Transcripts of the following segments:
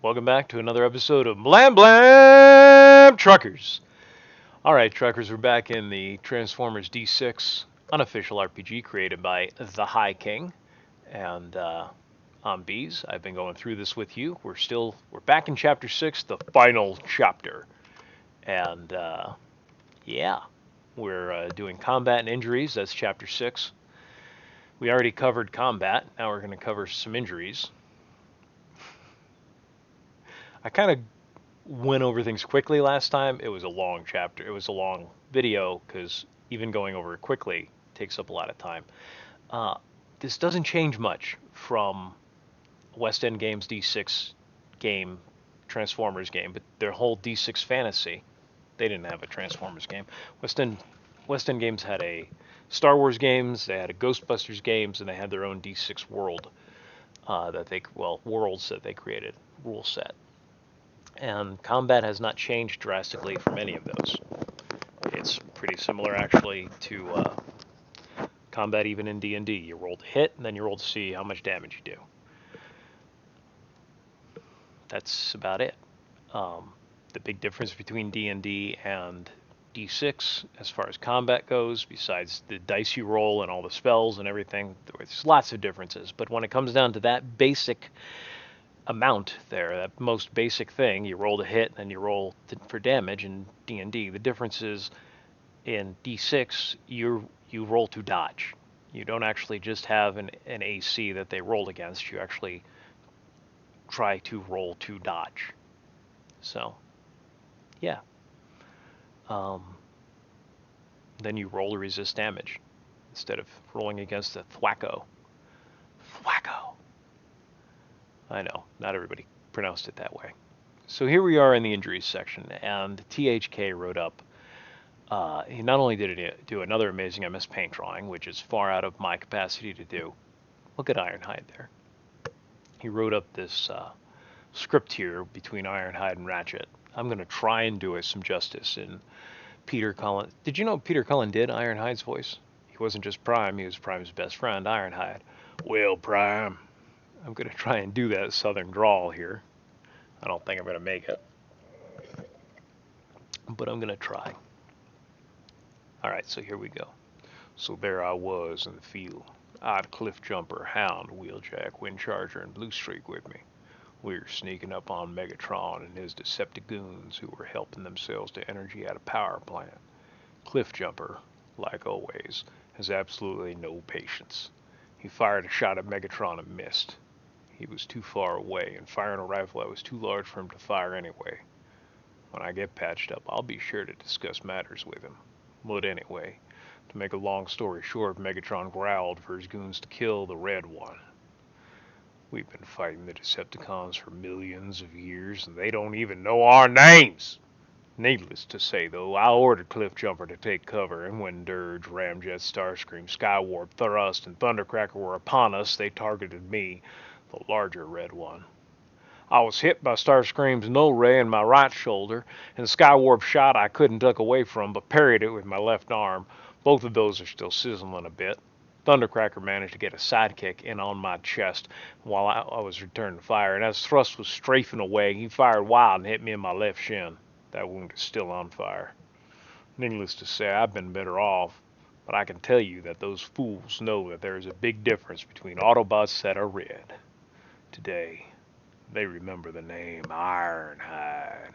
Welcome back to another episode of Blam Blam Truckers. All right, Truckers, we're back in the Transformers D6 unofficial RPG created by the High King, and I'm Bees. I've been going through this with you. We're back in Chapter 6, the final chapter, and yeah, we're doing combat and injuries. That's Chapter 6. We already covered combat. Now we're going to cover some injuries. I kind of went over things quickly last time. It was a long chapter. It was a long video because even going over it quickly takes up a lot of time. Uh, this doesn't change much from West End Games D6 game, Transformers game, but their whole D6 fantasy. They didn't have a Transformers game. West End Games had a Star Wars games, they had a Ghostbusters games, and they had their own D6 world worlds that they created, rule set. And combat has not changed drastically from any of those. It's pretty similar actually to combat even in D&D. You roll to hit, and then you roll to see how much damage you do. That's about it. The big difference between D&D and D6 as far as combat goes, besides the dice you roll and all the spells and everything, there's lots of differences. But when it comes down to that basic amount there, that most basic thing, you roll to hit and then you roll for damage in D&D. The difference is in D6 you roll to dodge. You don't actually just have an AC that they roll against. You actually try to roll to dodge. So yeah, then you roll to resist damage instead of rolling against a thwacko. I know, not everybody pronounced it that way. So here we are in the injuries section, and THK wrote up, he not only did it do another amazing MS Paint drawing, which is far out of my capacity to do. Look at Ironhide there. He wrote up this script here between Ironhide and Ratchet. I'm going to try and do it some justice in Peter Cullen. Did you know Peter Cullen did Ironhide's voice? He wasn't just Prime, he was Prime's best friend, Ironhide. Well, Prime, I'm going to try and do that southern drawl here. I don't think I'm going to make it, but I'm going to try. Alright, so here we go. So there I was in the field. I had Cliff Jumper, Hound, Wheeljack, Windcharger, and Bluestreak with me. We were sneaking up on Megatron and his Deceptigoons who were helping themselves to energy at a power plant. Cliff Jumper, like always, has absolutely no patience. He fired a shot at Megatron and missed. He was too far away, and firing a rifle that was too large for him to fire anyway. When I get patched up, I'll be sure to discuss matters with him. But anyway, to make a long story short, Megatron growled for his goons to kill the Red One. We've been fighting the Decepticons for millions of years, and they don't even know our names! Needless to say, though, I ordered Cliff Jumper to take cover, and when Dirge, Ramjet, Starscream, Skywarp, Thrust, and Thundercracker were upon us, they targeted me, the larger Red One. I was hit by Starscream's null ray in my right shoulder, and Skywarp's shot I couldn't duck away from, but parried it with my left arm. Both of those are still sizzling a bit. Thundercracker managed to get a sidekick in on my chest while I was returning fire, and as Thrust was strafing away, he fired wild and hit me in my left shin. That wound is still on fire. Needless to say, I've been better off, but I can tell you that those fools know that there is a big difference between Autobots that are red. Today, they remember the name Ironhide.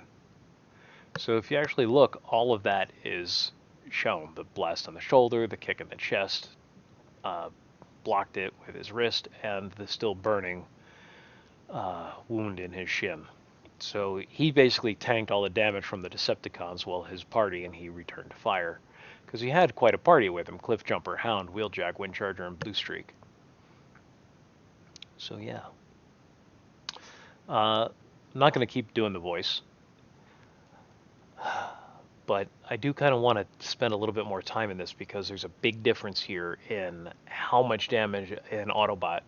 So if you actually look, all of that is shown. The blast on the shoulder, the kick in the chest, blocked it with his wrist, and the still burning wound in his shin. So he basically tanked all the damage from the Decepticons while his party, and he returned to fire. Because he had quite a party with him. Cliff Jumper, Hound, Wheeljack, Windcharger, and Bluestreak. So yeah. I'm not going to keep doing the voice, but I do kind of want to spend a little bit more time in this because there's a big difference here in how much damage an Autobot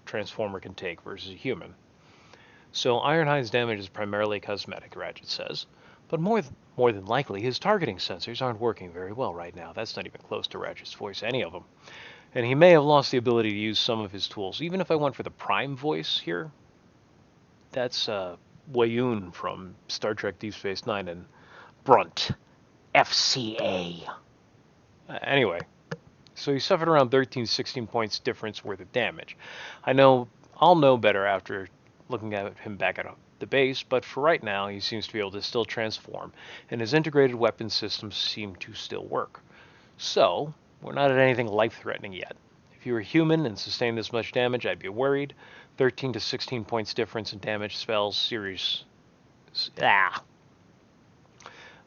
Transformer can take versus a human. So Ironhide's damage is primarily cosmetic, Ratchet says, but more than likely his targeting sensors aren't working very well right now. That's not even close to Ratchet's voice, any of them. And he may have lost the ability to use some of his tools. Even if I went for the Prime voice here, that's Wayun from Star Trek Deep Space Nine and Brunt, FCA. Anyway, so he suffered around 13, 16 points difference worth of damage. I'll know better after looking at him back at the base, but for right now, he seems to be able to still transform, and his integrated weapon systems seem to still work. So, we're not at anything life-threatening yet. If you were human and sustained this much damage, I'd be worried. 13 to 16 points difference in damage spells serious.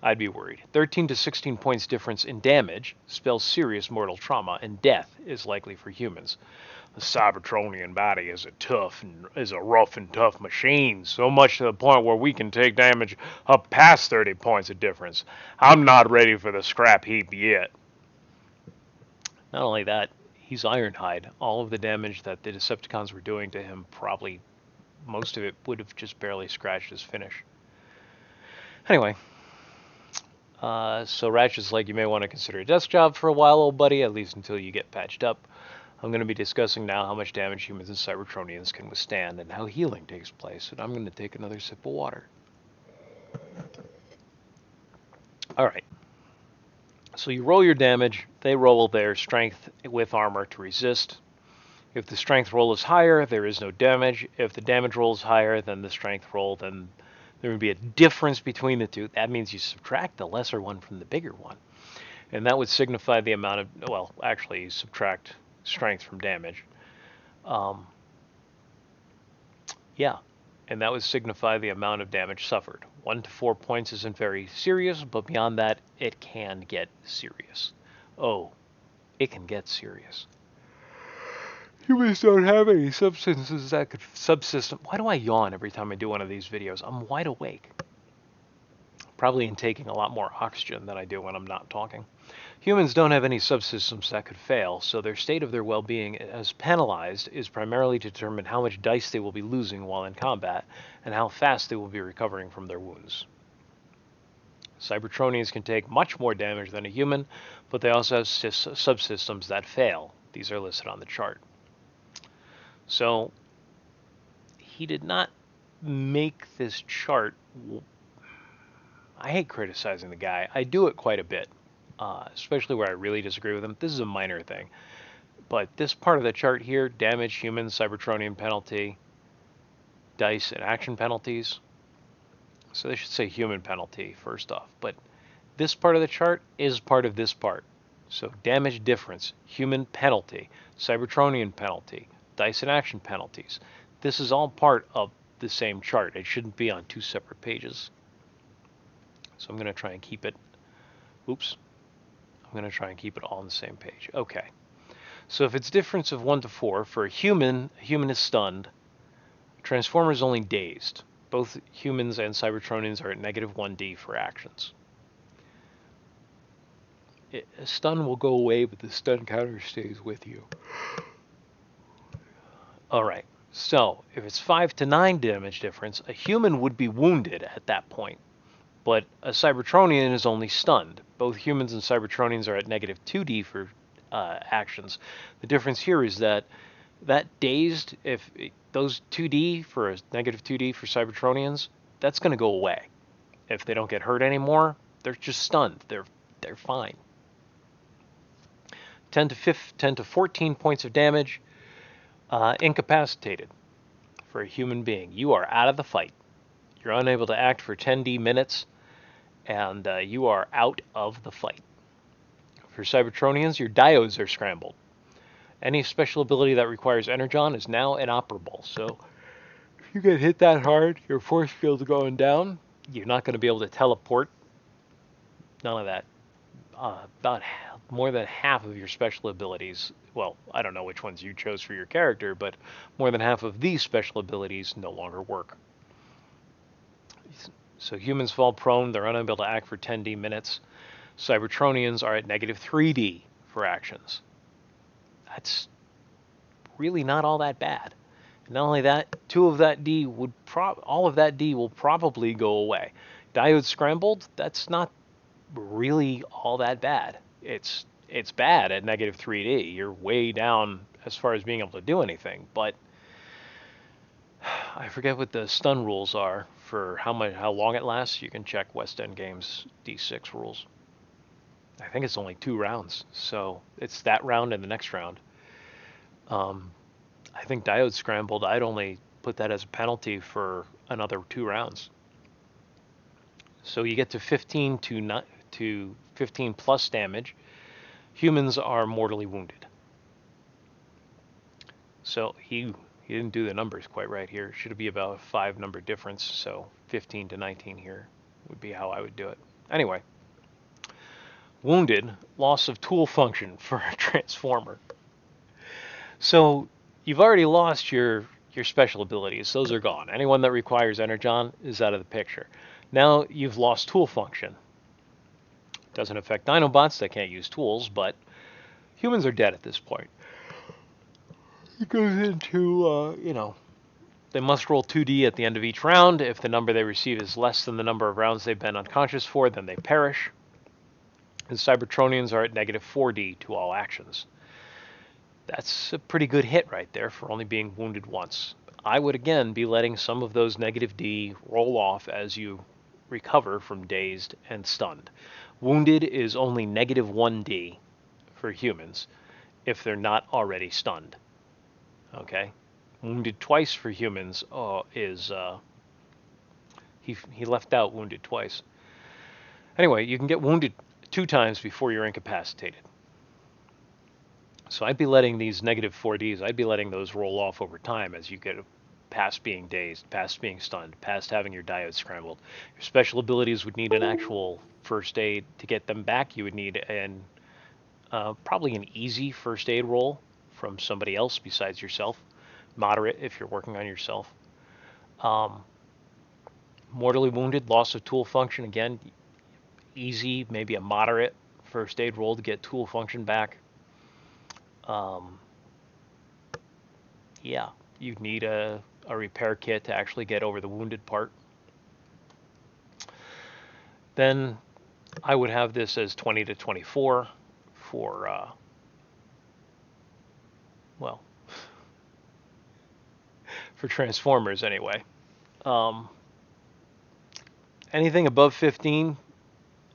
I'd be worried. 13 to 16 points difference in damage spells serious mortal trauma, and death is likely for humans. The Cybertronian body is a rough and tough machine, so much to the point where we can take damage up past 30 points of difference. I'm not ready for the scrap heap yet. Not only that, he's Ironhide. All of the damage that the Decepticons were doing to him, probably most of it would have just barely scratched his finish. Anyway, so Ratchet's like, you may want to consider a desk job for a while, old buddy, at least until you get patched up. I'm going to be discussing now how much damage humans and Cybertronians can withstand and how healing takes place, and I'm going to take another sip of water. Alright. So you roll your damage, they roll their strength with armor to resist. If the strength roll is higher, there is no damage. If the damage roll is higher than the strength roll, then there would be a difference between the two. That means you subtract the lesser one from the bigger one. And that would signify the amount of, well, actually, you subtract strength from damage. Yeah, and that would signify the amount of damage suffered. 1 to 4 points isn't very serious, but beyond that, it can get serious. Oh, it can get serious. Humans don't have any substances that could subsystem. Why do I yawn every time I do one of these videos? I'm wide awake. Probably intaking a lot more oxygen than I do when I'm not talking. Humans don't have any subsystems that could fail, so their state of their well-being as penalized is primarily to determine how much dice they will be losing while in combat and how fast they will be recovering from their wounds. Cybertronians can take much more damage than a human, but they also have subsystems that fail. These are listed on the chart. So, he did not make this chart. I hate criticizing the guy. I do it quite a bit, especially where I really disagree with him. This is a minor thing. But this part of the chart here, damage, human, Cybertronian penalty, dice, and action penalties. So they should say human penalty first off. But this part of the chart is part of this part. So damage difference, human penalty, Cybertronian penalty, dice and action penalties. This is all part of the same chart. It shouldn't be on two separate pages. So I'm going to try and keep it. Oops. I'm going to try and keep it all on the same page. Okay. So if it's difference of 1 to 4, for a human is stunned. Transformer is only dazed. Both humans and Cybertronians are at negative 1d for actions. A stun will go away, but the stun counter stays with you. Alright, so if it's 5 to 9 damage difference, a human would be wounded at that point. But a Cybertronian is only stunned. Both humans and Cybertronians are at negative 2d for actions. The difference here is that dazed, if those 2d for a negative 2d for Cybertronians, that's going to go away. If they don't get hurt anymore, they're just stunned. They're fine. 10 to 14 points of damage, incapacitated for a human being. You are out of the fight. You're unable to act for 10d minutes, and you are out of the fight. For Cybertronians, your diodes are scrambled. Any special ability that requires Energon is now inoperable. So if you get hit that hard, your force field's going down. You're not going to be able to teleport. None of that. About more than half of your special abilities, well, I don't know which ones you chose for your character, but more than half of these special abilities no longer work. So humans fall prone. They're unable to act for 10d minutes. Cybertronians are at negative 3d for actions. That's really not all that bad. And not only that, all of that D will probably go away. Diode scrambled, that's not really all that bad. It's bad at negative 3D. You're way down as far as being able to do anything, but I forget what the stun rules are for how long it lasts. You can check West End Games D6 rules. I think it's only 2 rounds, so it's that round and the next round. I think Diode Scrambled, I'd only put that as a penalty for another 2 rounds. So you get to 15 to 15 plus damage. Humans are mortally wounded. So he didn't do the numbers quite right here. It should be about a 5 number difference. So 15 to 19 here would be how I would do it. Anyway, wounded, loss of tool function for a transformer. So you've already lost your special abilities. Those are gone. Anyone that requires Energon is out of the picture. Now you've lost tool function. Doesn't affect Dinobots, they can't use tools, but humans are dead at this point. It goes into, they must roll 2d at the end of each round. If the number they receive is less than the number of rounds they've been unconscious for, then they perish. And Cybertronians are at negative 4d to all actions. That's a pretty good hit right there for only being wounded once. I would again be letting some of those negative D roll off as you recover from dazed and stunned. Wounded is only negative 1d for humans if they're not already stunned. Okay? Wounded twice for humans is he left out wounded twice. Anyway, you can get wounded 2 times before you're incapacitated. So I'd be letting these negative 4Ds, I'd be letting those roll off over time as you get past being dazed, past being stunned, past having your diode scrambled. Your special abilities would need an actual first aid to get them back. You would need probably an easy first aid roll from somebody else besides yourself. Moderate if you're working on yourself. Mortally wounded, loss of tool function, again, easy, maybe a moderate first aid roll to get tool function back. Yeah, you'd need a repair kit to actually get over the wounded part. Then I would have this as 20 to 24 for, well, for Transformers anyway. Anything above 15,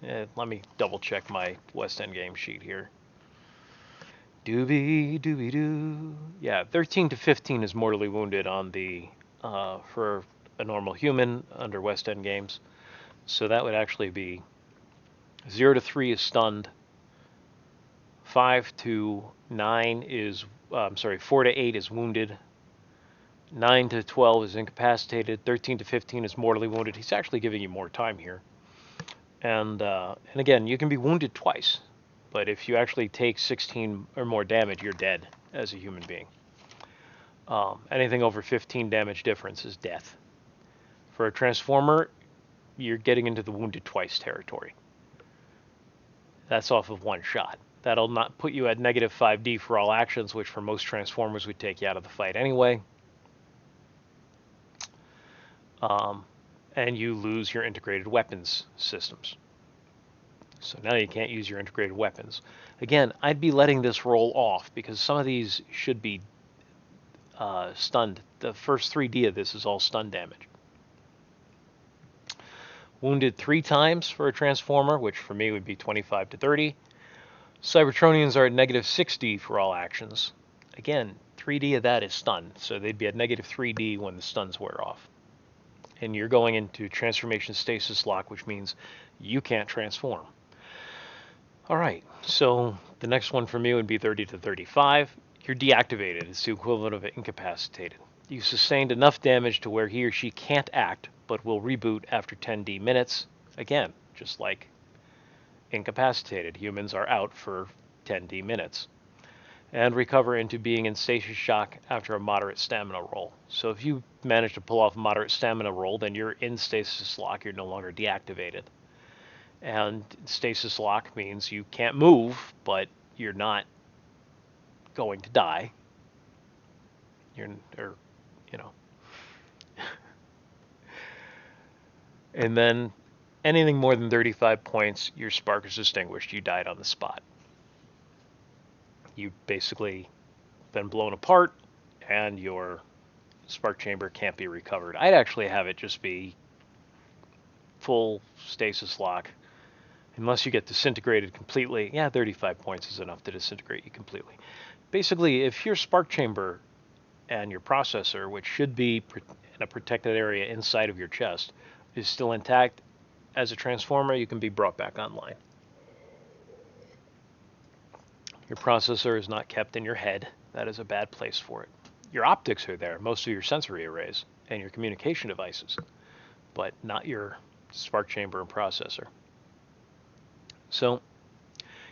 let me double check my West End game sheet here. Doobie doobie doo. Yeah, 13 to 15 is mortally wounded on the for a normal human under West End games. So that would actually be 0 to 3 is stunned. 5 to 9 is, 4 to 8 is wounded. 9 to 12 is incapacitated. 13 to 15 is mortally wounded. He's actually giving you more time here. And again, you can be wounded twice. But if you actually take 16 or more damage, you're dead as a human being. Anything over 15 damage difference is death. For a Transformer, you're getting into the wounded twice territory. That's off of one shot. That'll not put you at negative 5D for all actions, which for most Transformers would take you out of the fight anyway. And you lose your integrated weapons systems. So now you can't use your integrated weapons. Again, I'd be letting this roll off because some of these should be stunned. The first 3D of this is all stun damage. Wounded 3 times for a Transformer, which for me would be 25 to 30. Cybertronians are at negative 60 for all actions. Again, 3D of that is stunned, so they'd be at negative 3D when the stuns wear off. And you're going into transformation stasis lock, which means you can't transform. All right, so the next one for me would be 30 to 35. You're deactivated. It's the equivalent of incapacitated. You sustained enough damage to where he or she can't act, but will reboot after 10D minutes. Again, just like incapacitated, humans are out for 10D minutes. And recover into being in stasis shock after a moderate stamina roll. So if you manage to pull off a moderate stamina roll, then you're in stasis lock, you're no longer deactivated. And stasis lock means you can't move, but you're not going to die. And then anything more than 35 points, your spark is extinguished. You died on the spot. You've basically been blown apart, and your spark chamber can't be recovered. I'd actually have it just be full stasis lock, unless you get disintegrated completely. Yeah, 35 points is enough to disintegrate you completely. Basically, if your spark chamber and your processor, which should be in a protected area inside of your chest, is still intact, as a transformer, you can be brought back online. Your processor is not kept in your head. That is a bad place for it. Your optics are there, most of your sensory arrays, and your communication devices, but not your spark chamber and processor. So,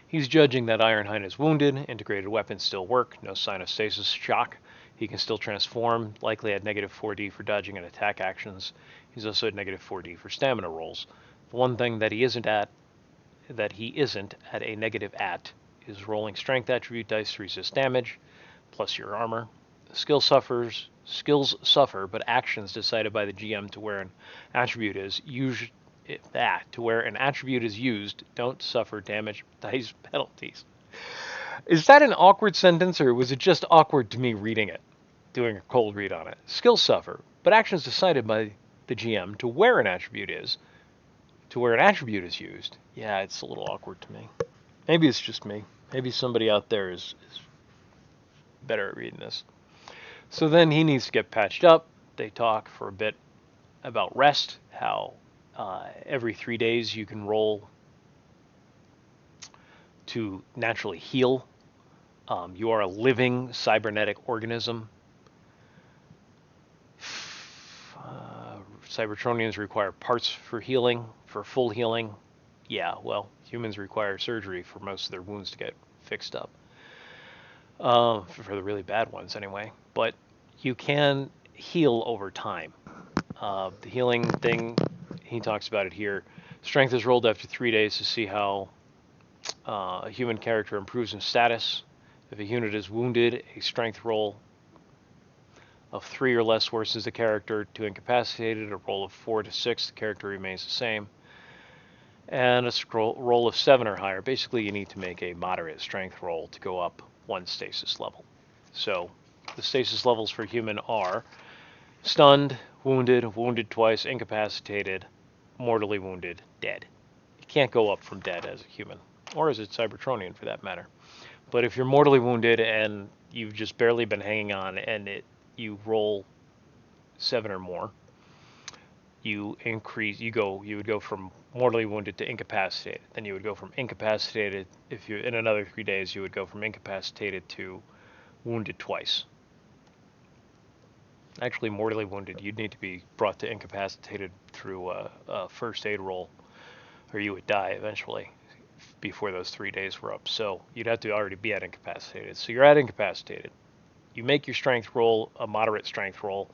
he's judging that Ironhide is wounded, integrated weapons still work, no sign of stasis shock. He can still transform, likely at negative 4D for dodging and attack actions. He's also at negative 4D for stamina rolls. The one thing that he isn't at a negative at, is rolling strength attribute dice to resist damage, plus your armor. Skills suffer, but actions decided by the GM to where an attribute is used don't suffer damage dice penalties. Is that an awkward sentence, or was it just awkward to me reading it, doing a cold read on it? Skills suffer, but actions decided by the GM to where an attribute is used. Yeah, it's a little awkward to me. Maybe it's just me. Maybe somebody out there is better at reading this. So then he needs to get patched up. They talk for a bit about rest, how every 3 days you can roll to naturally heal. You are a living cybernetic organism. Cybertronians require parts for healing, for full healing. Yeah, well, humans require surgery for most of their wounds to get fixed up. For the really bad ones, anyway. But you can heal over time. The healing thing, he talks about it here. Strength is rolled after 3 days to see how a human character improves in status. If a unit is wounded, a strength roll of 3 or less worsens the character to incapacitated. A roll of 4 to 6, the character remains the same. And a roll of 7 or higher. Basically, you need to make a moderate strength roll to go up 1 stasis level. So the stasis levels for human are stunned, wounded, wounded twice, incapacitated, mortally wounded, dead. You can't go up from dead as a human, or as a Cybertronian for that matter. But if you're mortally wounded and you've just barely been hanging on, and you roll 7 or more, you would go from mortally wounded to incapacitated. Then you would go from incapacitated, if you in another 3 days, you would go from incapacitated to wounded twice. Actually, mortally wounded, you'd need to be brought to incapacitated through a first aid roll, or you would die eventually before those 3 days were up. So you'd have to already be at incapacitated. So you're at incapacitated. You make your strength roll, a moderate strength roll.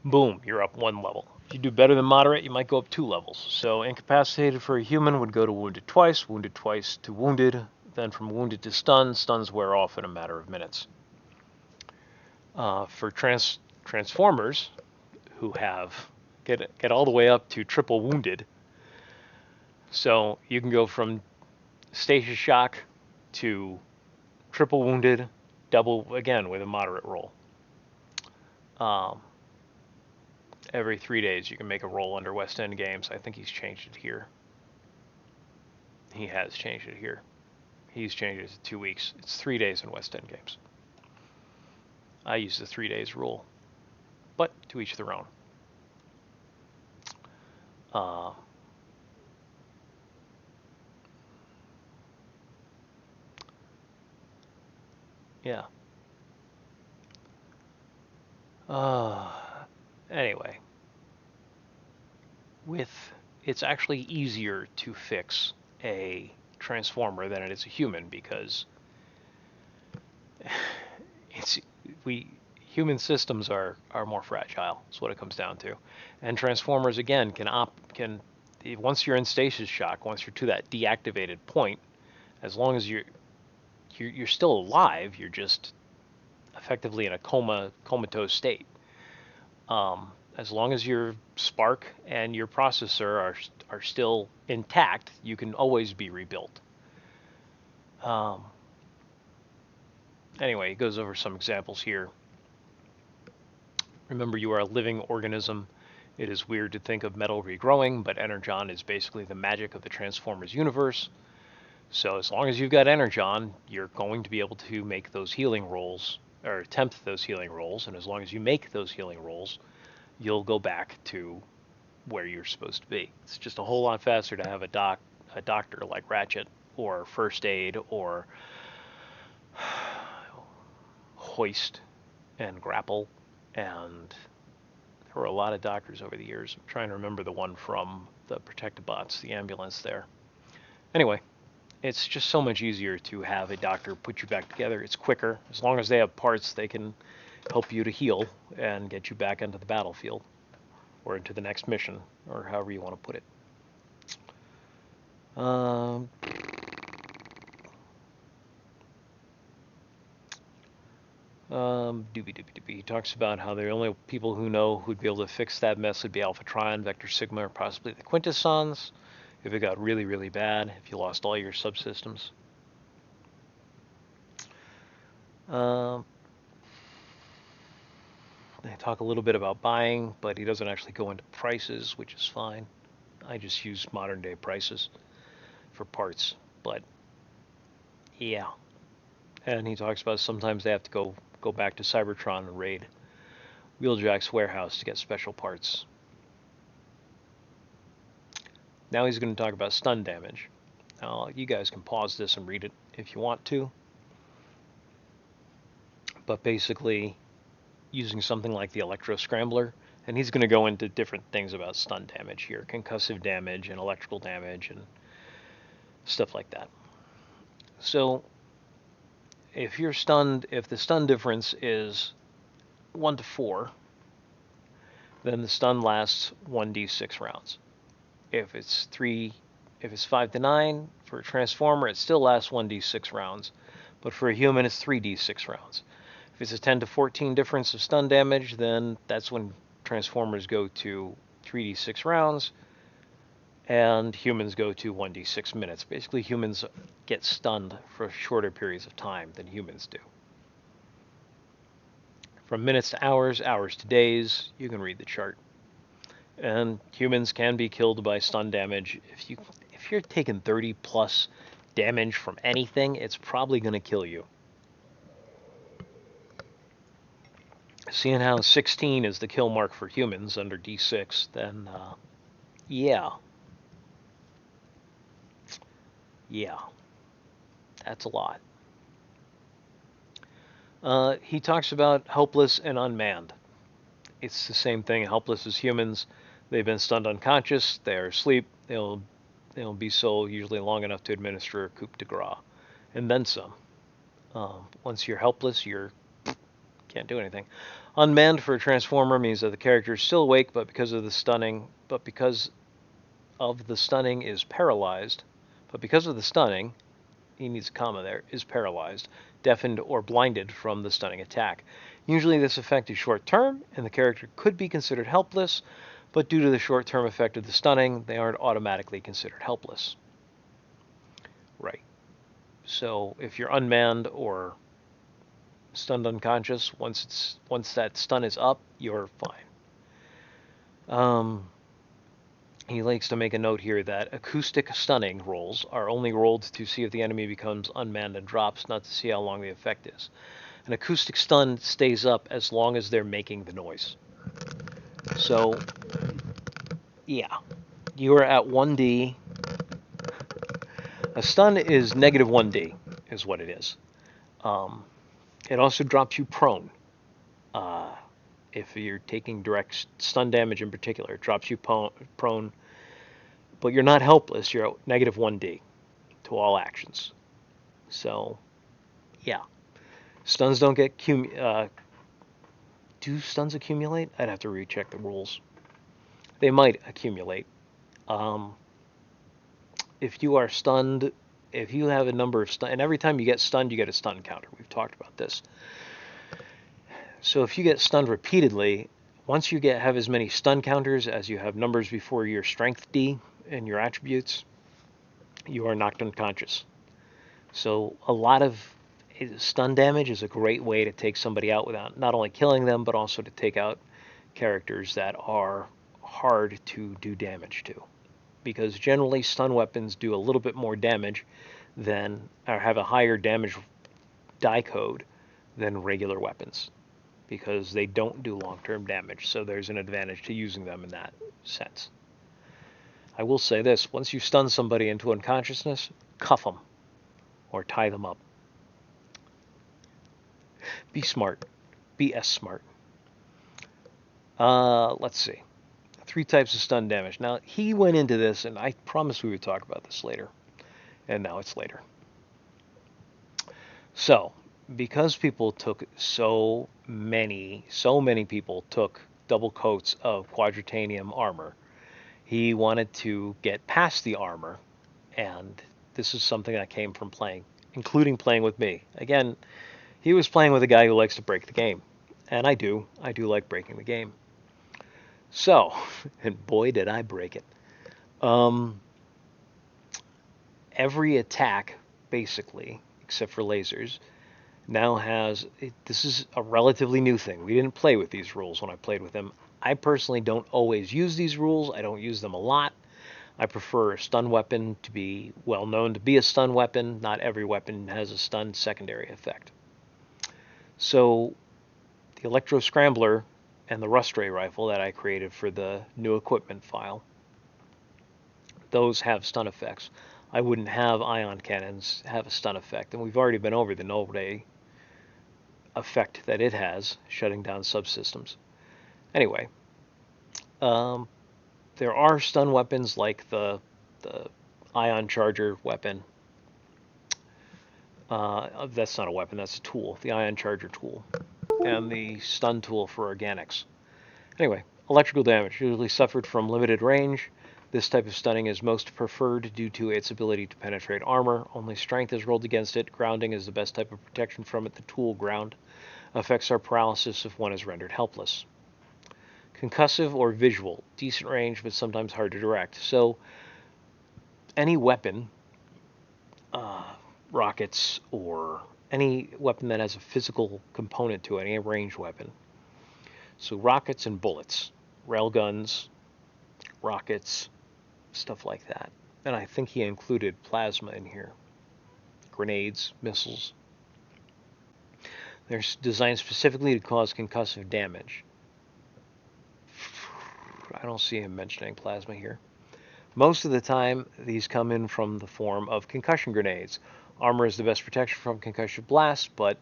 Boom, you're up 1 level. If you do better than moderate, you might go up 2 levels. So incapacitated for a human would go to wounded twice to wounded, then from wounded to stunned. Stuns wear off in a matter of minutes. For transformers, who get all the way up to triple wounded, so you can go from stasis shock to triple wounded, double again with a moderate roll. Every 3 days you can make a roll under West End Games. I think he's changed it here. He has changed it here. He's changed it to 2 weeks. It's 3 days in West End Games. I use the 3 days rule, but to each their own. Yeah. Anyway, it's actually easier to fix a transformer than it is a human, because human systems are more fragile. That's what it comes down to. And transformers again can once you're in stasis shock, once you're to that deactivated point, as long as you're still alive, you're just effectively in a comatose state. As long as your spark and your processor are still intact, you can always be rebuilt. Anyway, he goes over some examples here. Remember, you are a living organism. It is weird to think of metal regrowing, but Energon is basically the magic of the Transformers universe. So as long as you've got Energon, you're going to be able to make those healing rolls, or attempt those healing rolls, and as long as you make those healing rolls, you'll go back to where you're supposed to be. It's just a whole lot faster to have a doctor like Ratchet, or First Aid, or Hoist, and Grapple, and there were a lot of doctors over the years. I'm trying to remember the one from the Protectobots, the ambulance there. Anyway, it's just so much easier to have a doctor put you back together. It's quicker. As long as they have parts, they can help you to heal and get you back into the battlefield or into the next mission, or however you want to put it. He talks about how the only people who know who'd be able to fix that mess would be Alpha Trion, Vector Sigma, or possibly the Quintessons if it got really, really bad, if you lost all your subsystems. They talk a little bit about buying, but he doesn't actually go into prices, which is fine. I just use modern day prices for parts, but yeah. And he talks about sometimes they have to go back to Cybertron and raid Wheeljack's warehouse to get special parts. Now he's going to talk about stun damage. Now, you guys can pause this and read it if you want to. But basically, using something like the Electro Scrambler, and he's going to go into different things about stun damage here, concussive damage and electrical damage and stuff like that. So, if you're stunned, if the stun difference is 1 to 4, then the stun lasts 1d6 rounds. If it's 5 to 9 for a Transformer, it still lasts 1d6 rounds, but for a human, it's 3d6 rounds. If it's a 10 to 14 difference of stun damage, then that's when Transformers go to 3d6 rounds, and humans go to 1d6 minutes. Basically, humans get stunned for shorter periods of time than humans do. From minutes to hours, hours to days, you can read the chart. And humans can be killed by stun damage. If you're taking 30 plus damage from anything, it's probably going to kill you. Seeing how 16 is the kill mark for humans under D6, then yeah, that's a lot. He talks about helpless and unmanned. It's the same thing. Helpless as humans. They've been stunned unconscious. They're asleep. They'll be so usually long enough to administer a coup de grace, and then some. Once you're helpless, you can't do anything. Unmanned for a Transformer means that the character is still awake, but because of the stunning is paralyzed. But because of the stunning, he needs a comma there, is paralyzed, deafened, or blinded from the stunning attack. Usually this effect is short-term, and the character could be considered helpless, but due to the short-term effect of the stunning, they aren't automatically considered helpless. Right. So if you're unmanned or stunned unconscious, once that stun is up, you're fine. He likes to make a note here that acoustic stunning rolls are only rolled to see if the enemy becomes unmanned and drops, not to see how long the effect is. An acoustic stun stays up as long as they're making the noise. So, yeah, you are at 1D. A stun is negative 1D, is what it is. It also drops you prone. If you're taking direct stun damage in particular, it drops you prone. But you're not helpless. You're at negative 1D to all actions. So, yeah. Stuns don't get do stuns accumulate? I'd have to recheck the rules. They might accumulate. If you are stunned, if you have a number of stun, and every time you get stunned, you get a stun counter. We've talked about this. So if you get stunned repeatedly, once you have as many stun counters as you have numbers before your strength D and your attributes, you are knocked unconscious. So a lot of stun damage is a great way to take somebody out without not only killing them, but also to take out characters that are hard to do damage to, because generally stun weapons do a little bit more damage than, or have a higher damage die code than regular weapons, because they don't do long-term damage. So there's an advantage to using them in that sense. I will say this: once you stun somebody into unconsciousness, cuff them or tie them up. Be smart. Be smart. Let's see. 3 types of stun damage. Now, he went into this, and I promised we would talk about this later. And now it's later. So, because people took so many people took double coats of quadritanium armor, he wanted to get past the armor, and this is something that came from playing, including playing with me. Again, he was playing with a guy who likes to break the game, and I do like breaking the game. So, and boy did I break it. Every attack, basically, except for lasers, now has, this is a relatively new thing. We didn't play with these rules when I played with him. I personally don't always use these rules. I don't use them a lot. I prefer a stun weapon to be well known to be a stun weapon. Not every weapon has a stun secondary effect. So the Electro Scrambler and the Rust Ray rifle that I created for the new equipment file, those have stun effects. I wouldn't have ion cannons have a stun effect, and we've already been over the null ray effect that it has, shutting down subsystems. Anyway, there are stun weapons like the ion charger weapon. That's not a weapon, that's a tool, the ion charger tool, and the stun tool for organics. Anyway, electrical damage, usually suffered from limited range. This type of stunning is most preferred due to its ability to penetrate armor. Only strength is rolled against it. Grounding is the best type of protection from it. The tool ground affects our paralysis if one is rendered helpless. Concussive or visual, decent range but sometimes hard to direct. So any weapon, rockets or any weapon that has a physical component to it, any ranged weapon. So rockets and bullets, railguns, rockets, stuff like that. And I think he included plasma in here. Grenades, missiles. They're designed specifically to cause concussive damage. I don't see him mentioning plasma here. Most of the time, these come in from the form of concussion grenades. Armor is the best protection from concussion blasts, but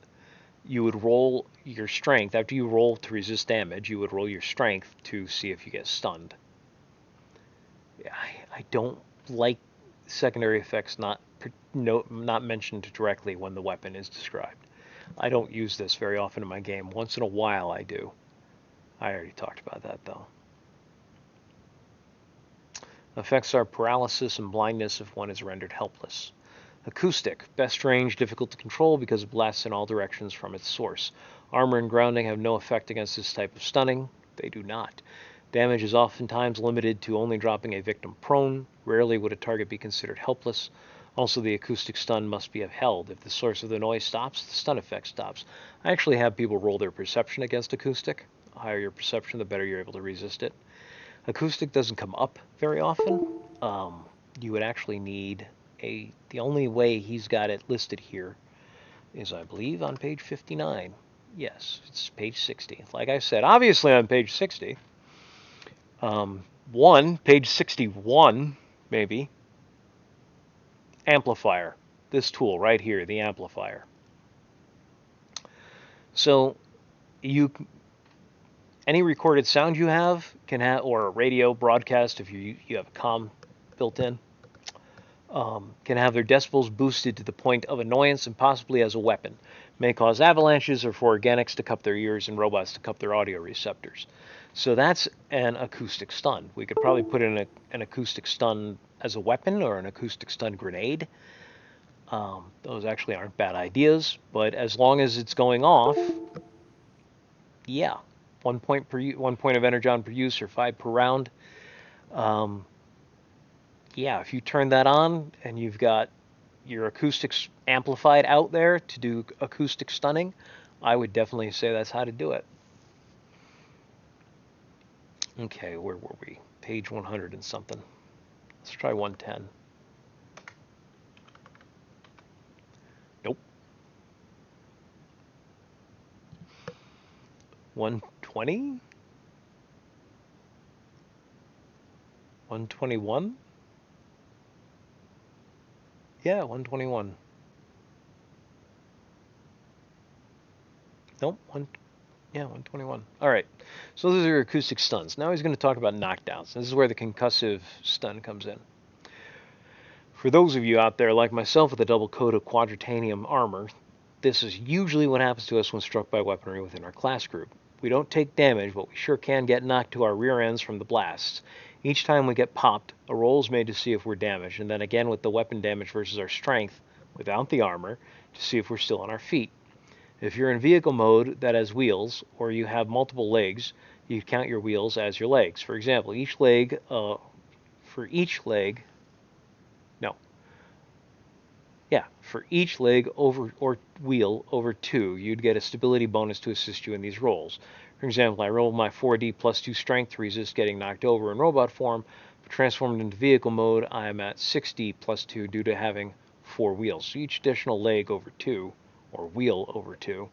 you would roll your strength. After you roll to resist damage, you would roll your strength to see if you get stunned. I don't like secondary effects not mentioned directly when the weapon is described. I don't use this very often in my game. Once in a while I do. I already talked about that though. Effects are paralysis and blindness if one is rendered helpless. Acoustic, best range, difficult to control because it blasts in all directions from its source. Armor and grounding have no effect against this type of stunning. They do not. Damage is oftentimes limited to only dropping a victim prone. Rarely would a target be considered helpless. Also, the acoustic stun must be upheld. If the source of the noise stops, the stun effect stops. I actually have people roll their perception against acoustic. The higher your perception, the better you're able to resist it. Acoustic doesn't come up very often. You would actually need the only way he's got it listed here is, I believe, on page 59. Yes, it's page 60. Like I said, obviously on page 60. Page 61, maybe. Amplifier. This tool right here, the amplifier. So, any recorded sound you have can have, or a radio broadcast if you have a comm built in, can have their decibels boosted to the point of annoyance and possibly as a weapon. May cause avalanches or for organics to cup their ears and robots to cup their audio receptors. So that's an acoustic stun. We could probably put in an acoustic stun as a weapon or an acoustic stun grenade. Those actually aren't bad ideas, but as long as it's going off, yeah, 1 point of energon per use or 5 per round. Yeah, if you turn that on and you've got your acoustics amplified out there to do acoustic stunning, I would definitely say that's how to do it. Okay, where were we? Page 100 and something. Let's try 110. Nope. 120? 121? Yeah, 121. Nope, yeah, 121. All right. So those are your acoustic stuns. Now he's going to talk about knockdowns. This is where the concussive stun comes in. For those of you out there like myself with a double coat of quadritanium armor, this is usually what happens to us when struck by weaponry within our class group. We don't take damage, but we sure can get knocked to our rear ends from the blasts. Each time we get popped, a roll is made to see if we're damaged, and then again with the weapon damage versus our strength, without the armor, to see if we're still on our feet. If you're in vehicle mode that has wheels, or you have multiple legs, you count your wheels as your legs. For example, for each leg, no, yeah, for each leg over or wheel over 2, you'd get a stability bonus to assist you in these rolls. For example, I rolled my 4D plus 2 strength to resist getting knocked over in robot form, but transformed into vehicle mode, I am at 6D plus 2 due to having 4 wheels. So each additional leg over 2, or wheel over 2,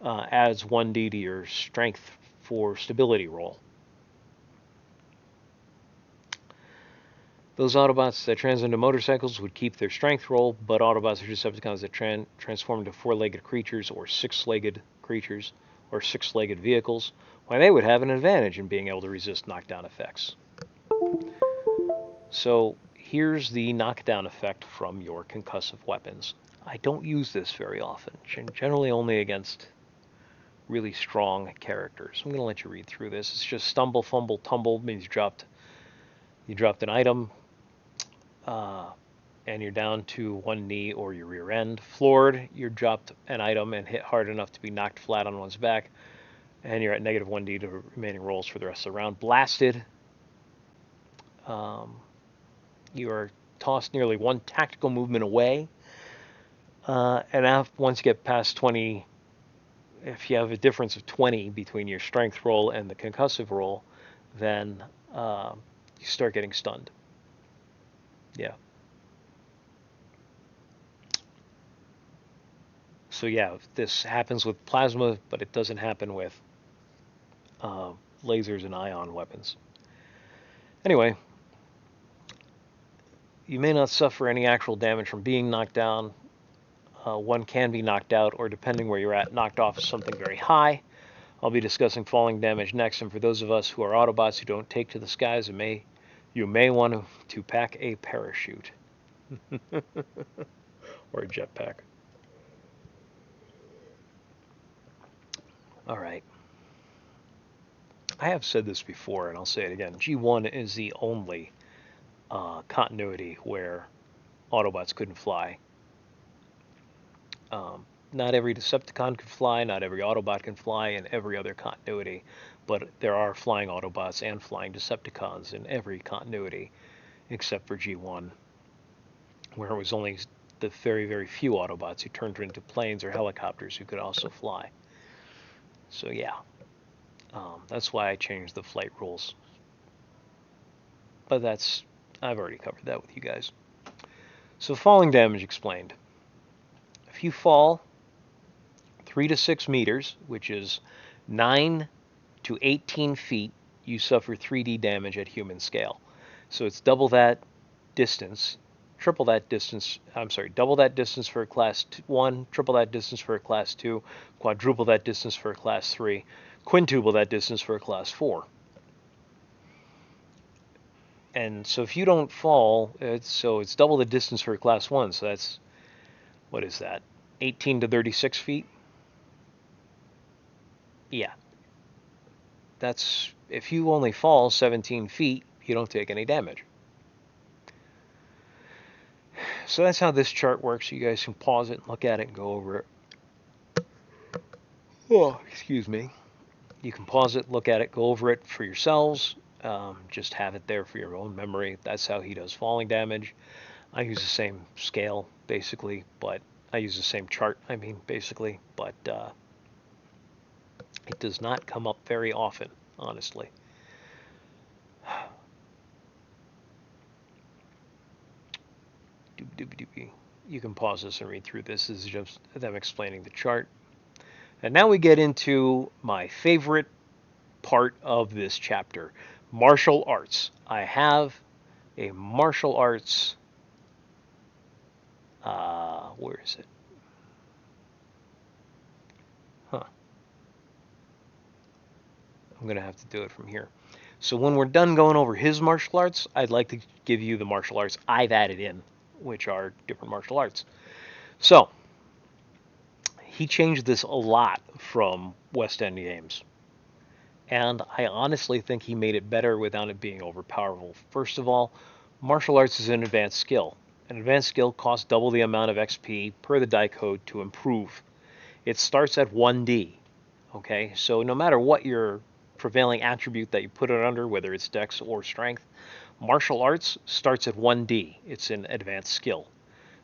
adds 1D to your strength for stability roll. Those Autobots that trans into motorcycles would keep their strength roll, but Autobots or Decepticons that transform into four-legged creatures or six-legged creatures or six-legged vehicles, why, they would have an advantage in being able to resist knockdown effects. So here's the knockdown effect from your concussive weapons. I don't use this very often, generally only against really strong characters. I'm going to let you read through this. It's just stumble, fumble, tumble means you dropped an item, and you're down to one knee or your rear end. Floored, you dropped an item and hit hard enough to be knocked flat on one's back, and you're at negative 1D to remaining rolls for the rest of the round. Blasted, you are tossed nearly one tactical movement away, and once you get past 20, if you have a difference of 20 between your strength roll and the concussive roll, then you start getting stunned. Yeah. So yeah, this happens with plasma, but it doesn't happen with lasers and ion weapons. Anyway, you may not suffer any actual damage from being knocked down. One can be knocked out, or depending where you're at, knocked off of something very high. I'll be discussing falling damage next, and for those of us who are Autobots who don't take to the skies, you may want to pack a parachute. Or a jetpack. All right. I have said this before, and I'll say it again. G1 is the only continuity where Autobots couldn't fly. Not every Decepticon can fly, not every Autobot can fly in every other continuity, but there are flying Autobots and flying Decepticons in every continuity, except for G1, where it was only the very, very few Autobots who turned into planes or helicopters who could also fly. So yeah, that's why I changed the flight rules. But I've already covered that with you guys. So falling damage explained. If you fall 3 to 6 meters, which is 9 to 18 feet, you suffer 3D damage at human scale. So it's double that distance, double that distance for a class 1, triple that distance for a class 2, quadruple that distance for a class 3, quintuple that distance for a class 4. And so if you don't fall, it's double the distance for a class 1, so that's, what is that, 18 to 36 feet? Yeah. That's, if you only fall 17 feet, you don't take any damage. So that's how this chart works. You guys can pause it and look at it and go over it. Oh, excuse me. You can pause it, look at it, go over it for yourselves. Just have it there for your own memory. That's how he does falling damage. I use the same scale, basically, but I use the same chart, basically, but it does not come up very often, honestly. You can pause this and read through this. This is just them explaining the chart. And now we get into my favorite part of this chapter, martial arts. I have a martial arts. Where is it? Huh. I'm going to have to do it from here. So when we're done going over his martial arts, I'd like to give you the martial arts I've added in, which are different martial arts. So he changed this a lot from West End Games. And I honestly think he made it better without it being overpowerful. First of all, martial arts is an advanced skill. An advanced skill costs double the amount of XP per the die code to improve. It starts at 1D. Okay, so no matter what your prevailing attribute that you put it under, whether it's dex or strength, martial arts starts at 1D. It's an advanced skill.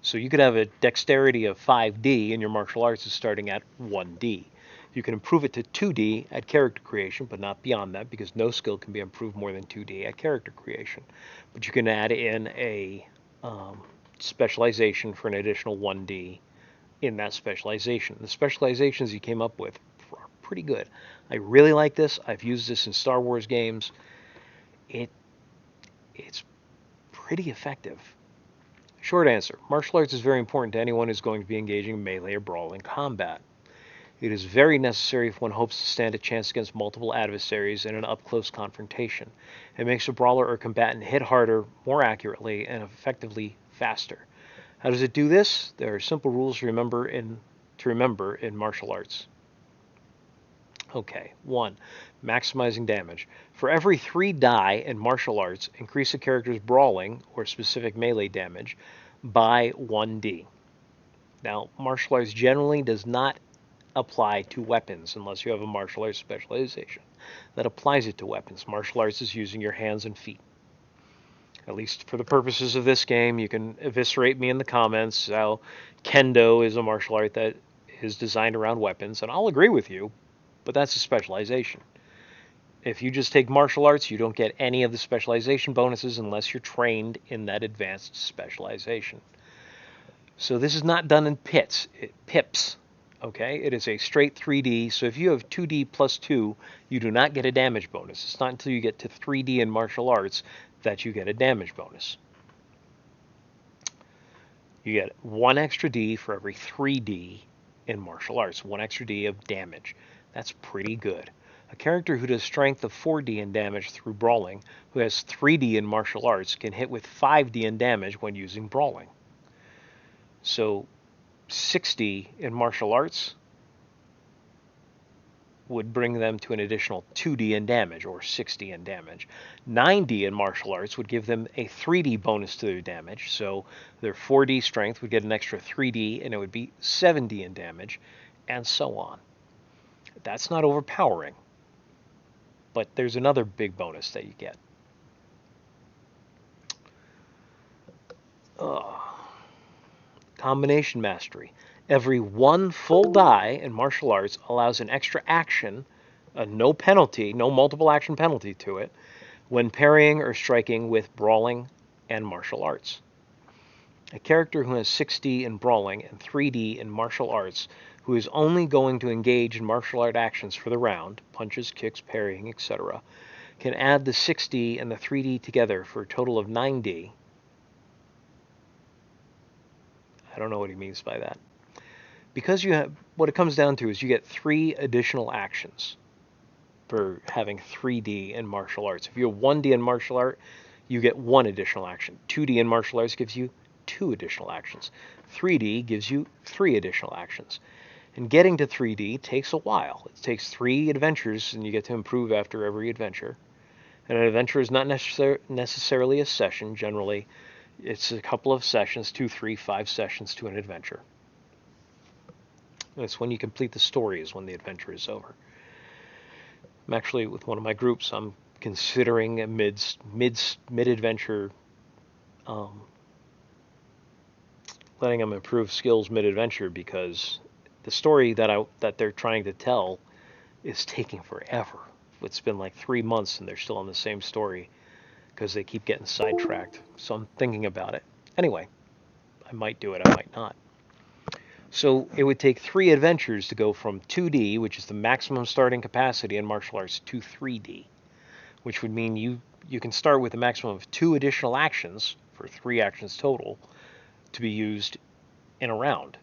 So you could have a dexterity of 5D and your martial arts is starting at 1D. You can improve it to 2D at character creation, but not beyond that, because no skill can be improved more than 2D at character creation. But you can add in a specialization for an additional 1D in that specialization. The specializations you came up with are pretty good. I really like this. I've used this in Star Wars games. It's pretty effective. Short answer, martial arts is very important to anyone who's going to be engaging in melee or brawling combat. It is very necessary if one hopes to stand a chance against multiple adversaries in an up-close confrontation. It makes a brawler or combatant hit harder, more accurately, and effectively faster. How does it do this? There are simple rules to remember in martial arts. Okay, 1. Maximizing damage. For every 3 die in martial arts, increase a character's brawling or specific melee damage by 1d. Now, martial arts generally does not apply to weapons unless you have a martial arts specialization that applies it to weapons. Martial arts is using your hands and feet. At least for the purposes of this game, you can eviscerate me in the comments how kendo is a martial art that is designed around weapons, and I'll agree with you, but that's a specialization. If you just take martial arts, you don't get any of the specialization bonuses unless you're trained in that advanced specialization. So this is not done in pips. Okay, it is a straight 3D. So if you have 2D plus 2, you do not get a damage bonus. It's not until you get to 3D in martial arts that you get a damage bonus. You get 1 extra D for every 3D in martial arts, 1 extra D of damage. That's pretty good. A character who does strength of 4D in damage through brawling, who has 3D in martial arts, can hit with 5D in damage when using brawling. So 60 in martial arts would bring them to an additional 2D in damage, or 60 in damage. 90 in martial arts would give them a 3D bonus to their damage, so their 4D strength would get an extra 3D, and it would be 70 in damage, and so on. That's not overpowering, but there's another big bonus that you get. Combination mastery. Every 1 full die in martial arts allows an extra action, no penalty, no multiple action penalty to it, when parrying or striking with brawling and martial arts. A character who has 6D in brawling and 3D in martial arts, who is only going to engage in martial art actions for the round, punches, kicks, parrying, etc., can add the 6D and the 3D together for a total of 9D. I don't know what he means by that. Because you have, what it comes down to is you get 3 additional actions for having 3D in martial arts. If you have 1D in martial art, you get 1 additional action. 2D in martial arts gives you 2 additional actions. 3D gives you 3 additional actions. And getting to 3D takes a while. It takes 3 adventures, and you get to improve after every adventure. And an adventure is not necessarily a session. Generally, it's a couple of sessions, 2, 3, 5 sessions to an adventure. And it's when you complete the story is when the adventure is over. I'm actually, with one of my groups, I'm considering a mid-adventure, letting them improve skills mid-adventure, because the story that they're trying to tell is taking forever. It's been like 3 months and they're still on the same story because they keep getting sidetracked. So I'm thinking about it. Anyway, I might do it, I might not. So it would take 3 adventures to go from 2D, which is the maximum starting capacity in martial arts, to 3D, which would mean you can start with a maximum of 2 additional actions, for 3 actions total, to be used in a round.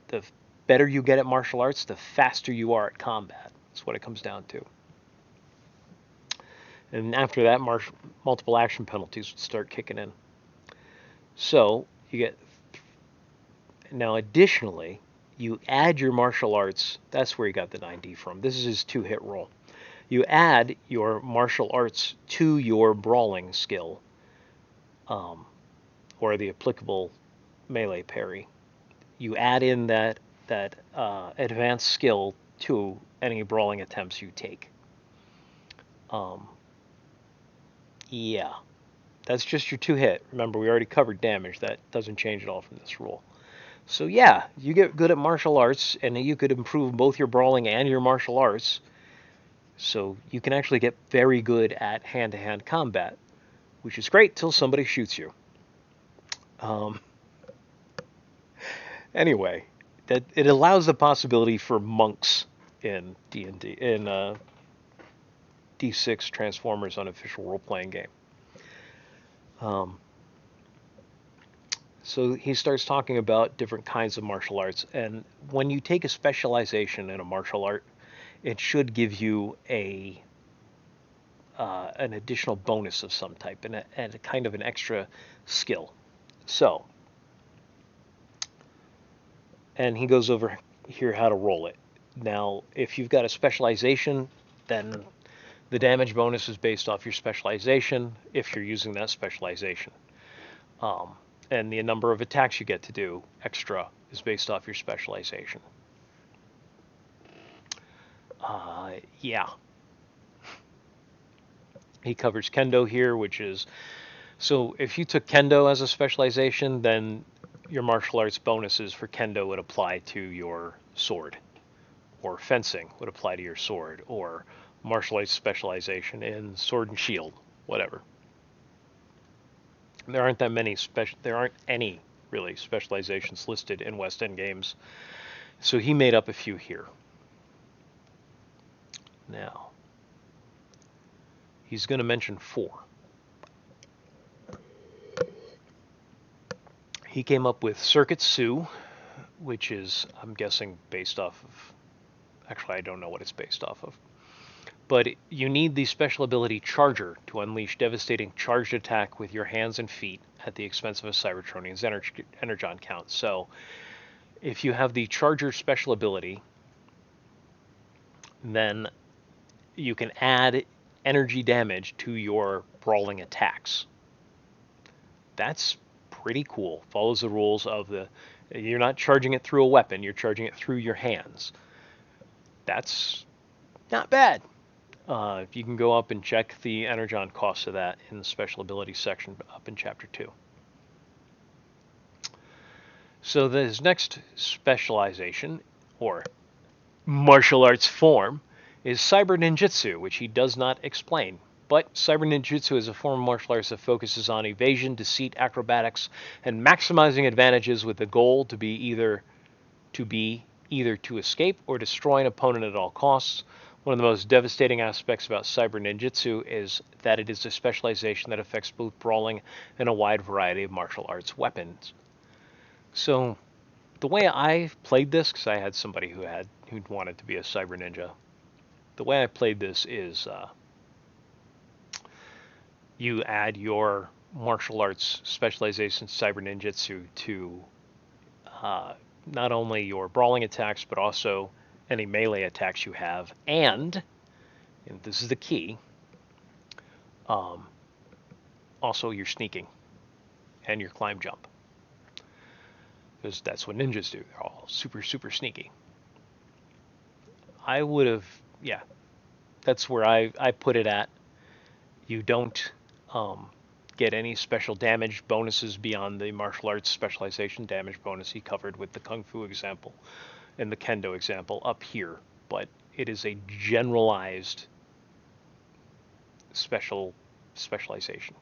The better you get at martial arts, the faster you are at combat. That's what it comes down to. And after that, multiple action penalties would start kicking in. So you get, now additionally, you add your martial arts. That's where you got the 9D from. This is his 2-hit roll. You add your martial arts to your brawling skill, or the applicable melee parry. You add in that advanced skill to any brawling attempts you take. Yeah, that's just your 2-hit. Remember, we already covered damage. That doesn't change at all from this rule. So yeah, you get good at martial arts, and you could improve both your brawling and your martial arts. So you can actually get very good at hand-to-hand combat, which is great till somebody shoots you. Anyway, that it allows the possibility for monks in D&D, in D6 Transformers Unofficial role-playing game. So he starts talking about different kinds of martial arts, and when you take a specialization in a martial art, it should give you an additional bonus of some type, and a kind of an extra skill. So, and he goes over here how to roll it. Now, if you've got a specialization, then the damage bonus is based off your specialization if you're using that specialization. And the number of attacks you get to do extra is based off your specialization. Yeah. He covers Kendo here, which is, so if you took Kendo as a specialization, then your martial arts bonuses for Kendo would apply to your sword, or fencing would apply to your sword, or martial arts specialization in sword and shield, whatever. There aren't that many there aren't any really specializations listed in West End games, so he made up a few here. Now, he's going to mention 4. He came up with Circuit Sue, which is, I'm guessing, based off of, actually I don't know what it's based off of, but you need the special ability Charger to unleash devastating charged attack with your hands and feet at the expense of a Cybertronian's energon count. So if you have the Charger special ability, then you can add energy damage to your brawling attacks. That's pretty cool. Follows the rules of you're not charging it through a weapon, you're charging it through your hands. That's not bad. You can go up and check the energon cost of that in the special abilities section up in Chapter 2. So his next specialization, or martial arts form, is Cyber Ninjutsu, which he does not explain. But Cyber Ninjutsu is a form of martial arts that focuses on evasion, deceit, acrobatics, and maximizing advantages with the goal to be either to escape or destroy an opponent at all costs. One of the most devastating aspects about Cyber Ninjutsu is that it is a specialization that affects both brawling and a wide variety of martial arts weapons. So, the way I played this, because I had somebody who wanted to be a Cyber Ninja, the way I played this is you add your martial arts specialization Cyber Ninjutsu to not only your brawling attacks, but also any melee attacks you have, and this is the key, also your sneaking and your climb jump, because that's what ninjas do. They're all super, super sneaky. I would have, yeah, that's where I put it at. You don't get any special damage bonuses beyond the martial arts specialization damage bonus he covered with the Kung Fu example and the Kendo example up here, but it is a generalized specialization.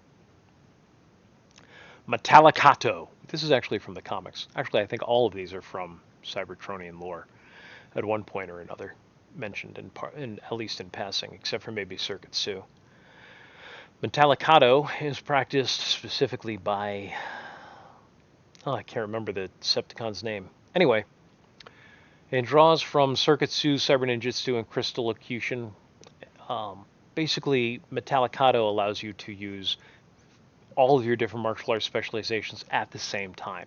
Metallicato, this is actually from the comics. Actually, I think all of these are from Cybertronian lore at one point or another, mentioned at least in passing, except for maybe Circuit Sue. Metallicado is practiced specifically by... Oh, I can't remember the Decepticon's name. Anyway, it draws from Circuit Sue, Cyber Ninjutsu, and Crystal Locution. Basically, Metallicado allows you to use all of your different martial arts specializations at the same time.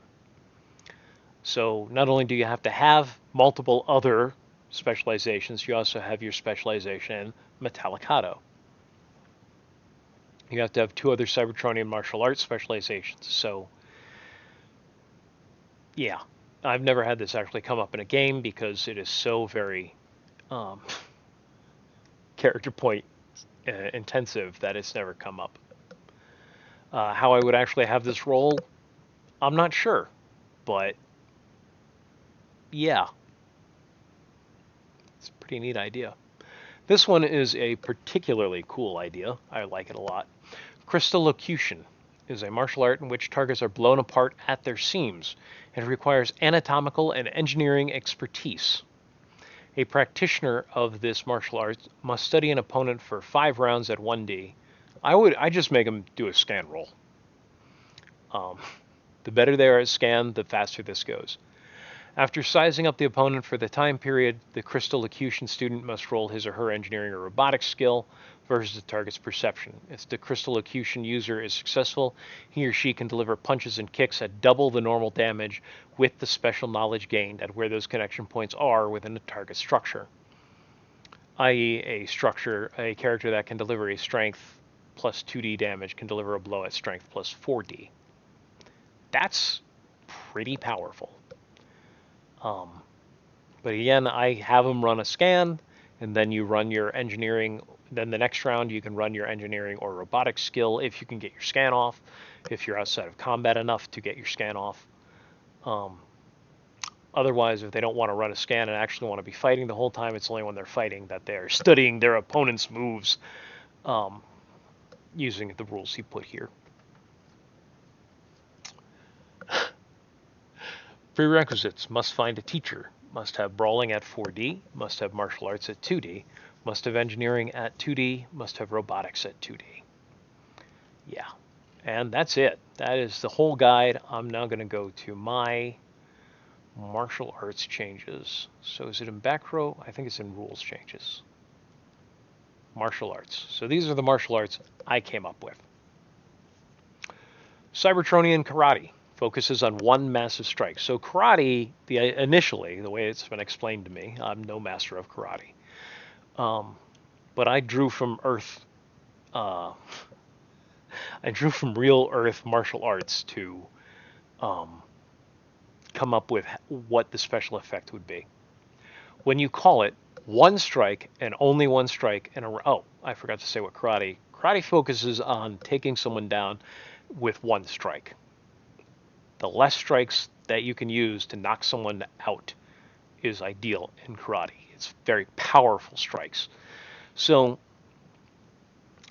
So not only do you have to have multiple other specializations, you also have your specialization in Metallicado. You have to have 2 other Cybertronian martial arts specializations. So, yeah, I've never had this actually come up in a game because it is so very character point intensive that it's never come up. How I would actually have this roll, I'm not sure, but yeah, it's a pretty neat idea. This one is a particularly cool idea. I like it a lot. Crystal Locution is a martial art in which targets are blown apart at their seams. It requires anatomical and engineering expertise. A practitioner of this martial art must study an opponent for 5 rounds at 1D. I just make them do a scan roll. The better they are at scan, the faster this goes. After sizing up the opponent for the time period, the Crystal Locution student must roll his or her engineering or robotics skill versus the target's perception. If the Crystal Locution user is successful, he or she can deliver punches and kicks at double the normal damage with the special knowledge gained at where those connection points are within the target structure. I.e., a character that can deliver a strength plus 2d damage can deliver a blow at strength plus 4d. That's pretty powerful. But again, I have them run a scan, and then you run your engineering. Then the next round, you can run your engineering or robotics skill if you can get your scan off, if you're outside of combat enough to get your scan off. Otherwise, if they don't want to run a scan and actually want to be fighting the whole time, it's only when they're fighting that they're studying their opponent's moves using the rules he put here. Prerequisites: must find a teacher, must have brawling at 4D, must have martial arts at 2D, must have engineering at 2D, must have robotics at 2D. Yeah, and that's it. That is the whole guide. I'm now going to go to my martial arts changes. So is it in back row? I think it's in rules changes. Martial arts. So these are the martial arts I came up with. Cybertronian Karate focuses on one massive strike. So karate, initially, the way it's been explained to me, I'm no master of karate. But I drew from Earth, I drew from real Earth martial arts to come up with what the special effect would be. When you call it one strike and only one strike in a row. Oh, I forgot to say what karate focuses on taking someone down with one strike. The less strikes that you can use to knock someone out is ideal in karate. It's very powerful strikes. So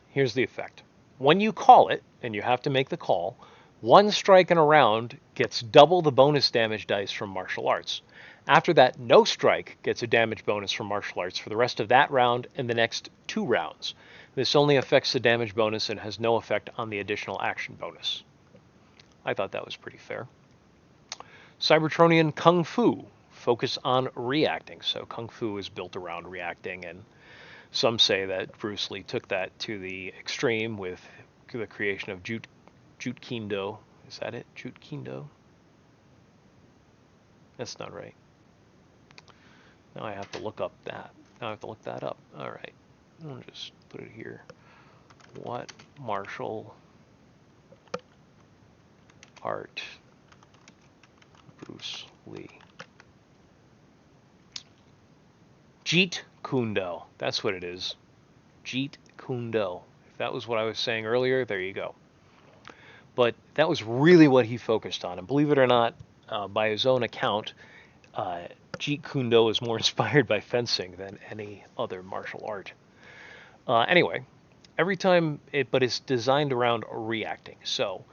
here's the effect. When you call it, and you have to make the call, one strike in a round gets double the bonus damage dice from martial arts. After that, no strike gets a damage bonus from martial arts for the rest of that round and the next 2 rounds. This only affects the damage bonus and has no effect on the additional action bonus. I thought that was pretty fair. Cybertronian Kung Fu focus on reacting. So Kung Fu is built around reacting, and some say that Bruce Lee took that to the extreme with the creation of Jeet Kune-do. Is that it? Jeet Kune-do? That's not right. Now I have to look up that. Now I have to look that up. All right. I'll just put it here. What martial art Bruce Lee? Jeet Kune-do. That's what it is. Jeet Kune-do. If that was what I was saying earlier, there you go. But that was really what he focused on. And believe it or not, by his own account, Jeet Kune-do is more inspired by fencing than any other martial art. Anyway, every time but it's designed around reacting. So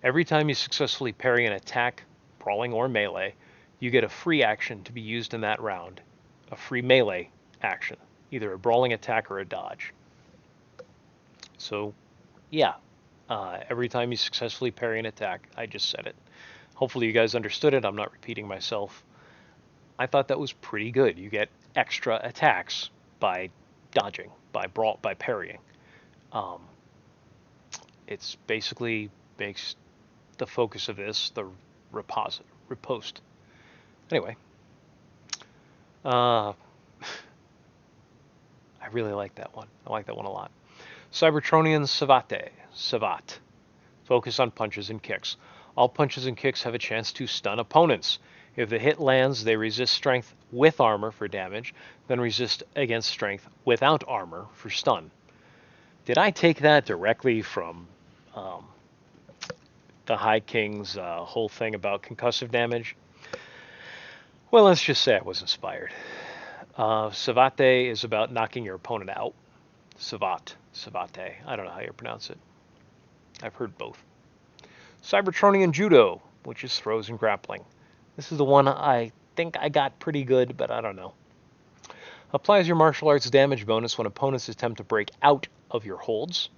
Every time you successfully parry an attack, brawling or melee, you get a free action to be used in that round, a free melee action, either a brawling attack or a dodge. So, yeah, every time you successfully parry an attack, I just said it. Hopefully you guys understood it. I'm not repeating myself. I thought that was pretty good. You get extra attacks by dodging, by parrying. Um, it's basically makes the focus of this the riposte. Anyway, uh, I really like that one. I like that one a lot. Cybertronian Savat. Focus on punches and kicks. All punches and kicks have a chance to stun opponents. If the hit lands, they resist strength with armor for damage, then resist against strength without armor for stun. Did I take that directly from um, the High King's whole thing about concussive damage? Well, let's just say I was inspired. Savate is about knocking your opponent out. Savate. I don't know how you pronounce it. I've heard both. Cybertronian Judo, which is throws and grappling. This is the one I think I got pretty good, but I don't know. Applies your martial arts damage bonus when opponents attempt to break out of your holds,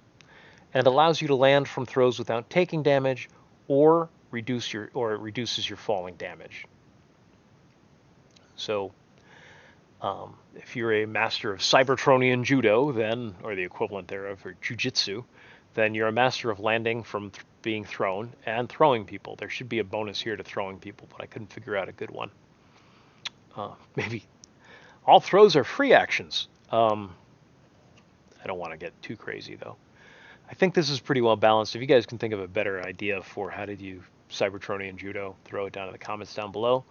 and allows you to land from throws without taking damage, or it reduces your falling damage. So, if you're a master of Cybertronian Judo, then, or the equivalent thereof, or Jujitsu, then you're a master of landing from being thrown and throwing people. There should be a bonus here to throwing people, but I couldn't figure out a good one. Maybe all throws are free actions. I don't want to get too crazy, though. I think this is pretty well balanced. If you guys can think of a better idea for how to do Cybertronian Judo, throw it down in the comments down below.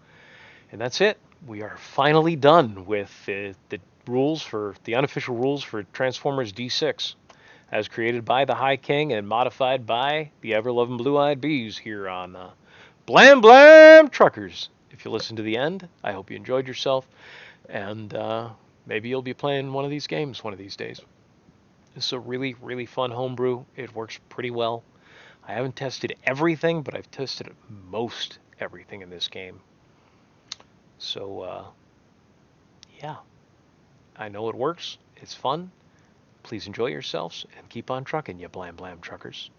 And that's it. We are finally done with the unofficial rules for Transformers D6, as created by the High King and modified by the ever-loving Blue-Eyed Bees here on Blam Blam Truckers. If you listen to the end, I hope you enjoyed yourself, and maybe you'll be playing one of these games one of these days. It's a really, really fun homebrew. It works pretty well. I haven't tested everything, but I've tested most everything in this game. So, yeah, I know it works. It's fun. Please enjoy yourselves and keep on trucking, you Blam Blam Truckers.